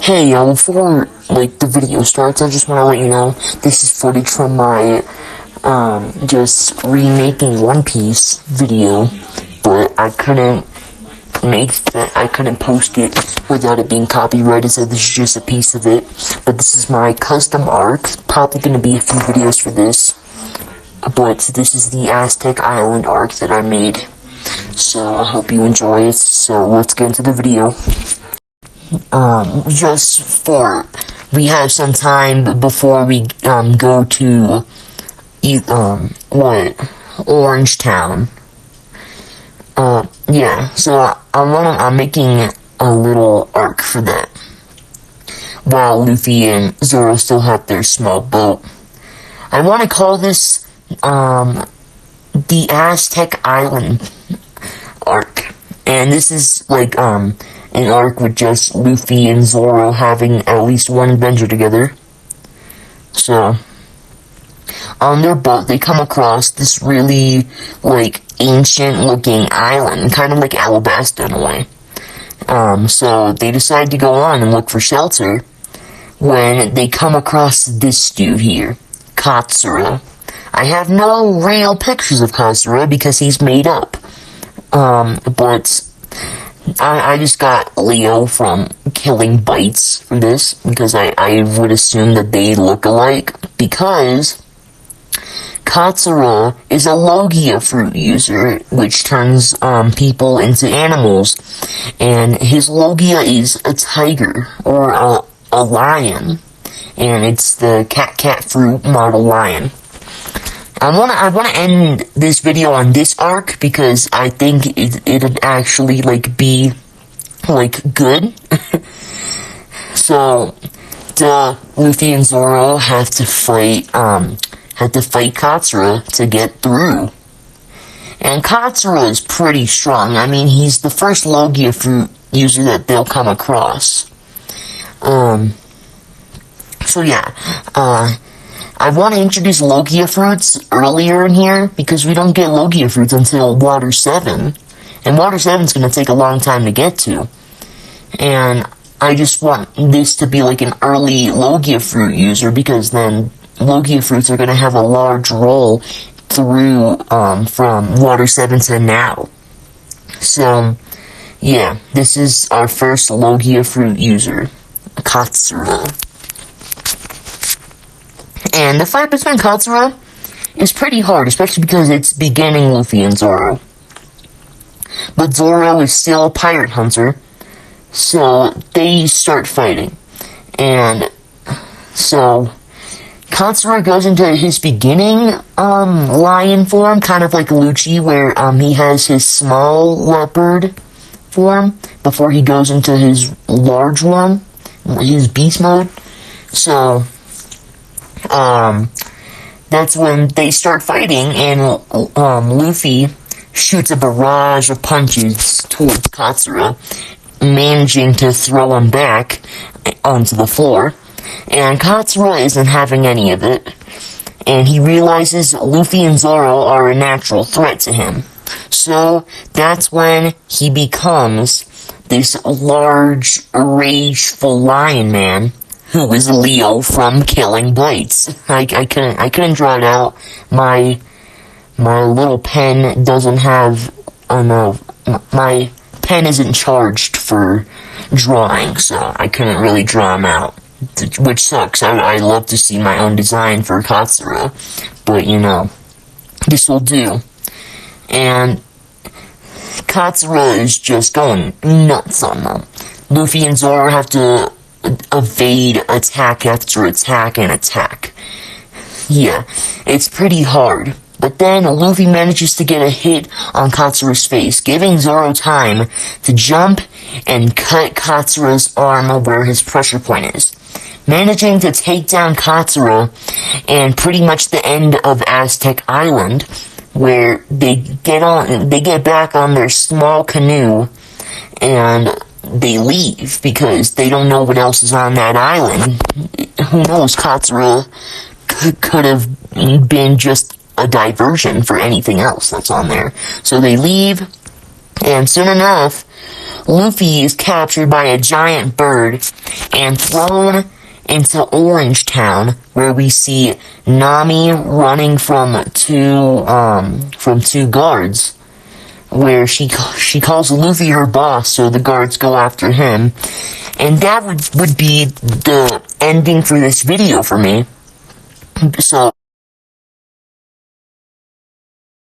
Hey, before, the video starts, I just want to let you know, this is footage from my, just remaking One Piece video, but I couldn't I couldn't post it without it being copyrighted, so this is just a piece of it, but this is my custom arc, probably gonna be a few videos for this, but this is the Aztec Island arc that I made, so I hope you enjoy it, so let's get into the video. We have some time before we, go to, Orange Town. Yeah, so I'm making a little arc for that. While Luffy and Zoro still have their small boat. I want to call this, the Aztec Island arc. And this is, an arc with just Luffy and Zoro having at least one adventure together. So, on their boat, they come across this really, ancient-looking island, kind of like Alabasta in a way. So they decide to go on and look for shelter when they come across this dude here, Katsura. I have no real pictures of Katsura because he's made up. But I just got Leo from Killing Bites for this, because I would assume that they look alike, because Katsura is a Logia fruit user, which turns people into animals, and his Logia is a tiger, or a lion, and it's the cat fruit model lion. I wanna end this video on this arc, because I think it'd actually, be, good. So, Luffy and Zoro have to fight Katsura to get through. And Katsura is pretty strong. I mean, he's the first Logia fruit user that they'll come across. So yeah, I want to introduce Logia fruits earlier in here, because we don't get Logia fruits until Water 7. And Water 7 is going to take a long time to get to. And I just want this to be an early Logia fruit user, because then Logia fruits are going to have a large role through, from Water 7 to now. So, yeah, this is our first Logia fruit user, Katsura. And the fight between Katsura is pretty hard, especially because it's beginning Luffy and Zoro. But Zoro is still a pirate hunter, so they start fighting. And so Katsura goes into his beginning lion form, kind of like Lucci, where he has his small leopard form before he goes into his large one, his beast mode. So that's when they start fighting, and Luffy shoots a barrage of punches towards Katsura, managing to throw him back onto the floor. And Katsura isn't having any of it, and he realizes Luffy and Zoro are a natural threat to him. So that's when he becomes this large, rageful lion man, who is Leo from Killing Bites. I couldn't draw it out. My little pen doesn't have enough. My pen isn't charged for drawing, so I couldn't really draw him out, which sucks. I love to see my own design for Katsura, but this will do. And Katsura is just going nuts on them. Luffy and Zoro have to evade attack after attack and attack. Yeah, it's pretty hard. But then Luffy manages to get a hit on Katsura's face, giving Zoro time to jump and cut Katsura's arm where his pressure point is, managing to take down Katsura and pretty much the end of Aztec Island, where they get back on their small canoe and they leave because they don't know what else is on that island. Who knows, Katsura could have been just a diversion for anything else that's on there. So they leave, and soon enough, Luffy is captured by a giant bird and thrown into Orange Town, where we see Nami running from two guards, where she calls Luffy her boss, so the guards go after him. And that would be the ending for this video for me. So